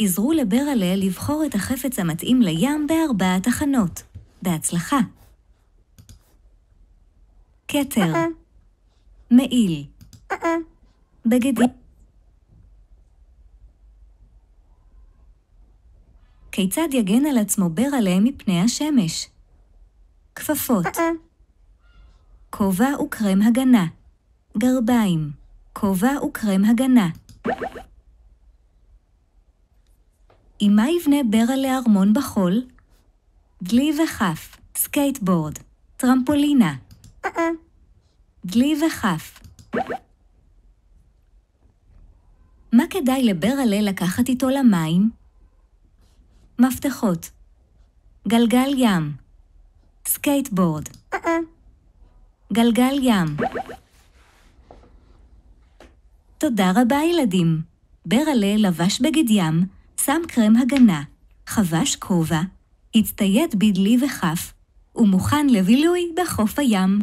עזרו לברלה לבחור את החפץ המתאים לים ב4 תחנות. בהצלחה. כתר. מעיל. בגדים. כיצד יגן על עצמו ברלה מפני השמש? כפפות. כובע וקרם הגנה. גרביים. כובע וקרם הגנה. עם מה יבנה ברלה ארמון בחול? דלי וכף. סקייטבורד. טרמפולינה. דלי וכף. מה כדאי לברלה לקחת איתו למים? מפתחות. גלגל ים. סקייטבורד. גלגל ים. תודה רבה ילדים. ברלה לבש בגד ים, שם קרם הגנה, חבש כובע, הצטייד בדלי וכף, ומוכן לבילוי בחוף הים.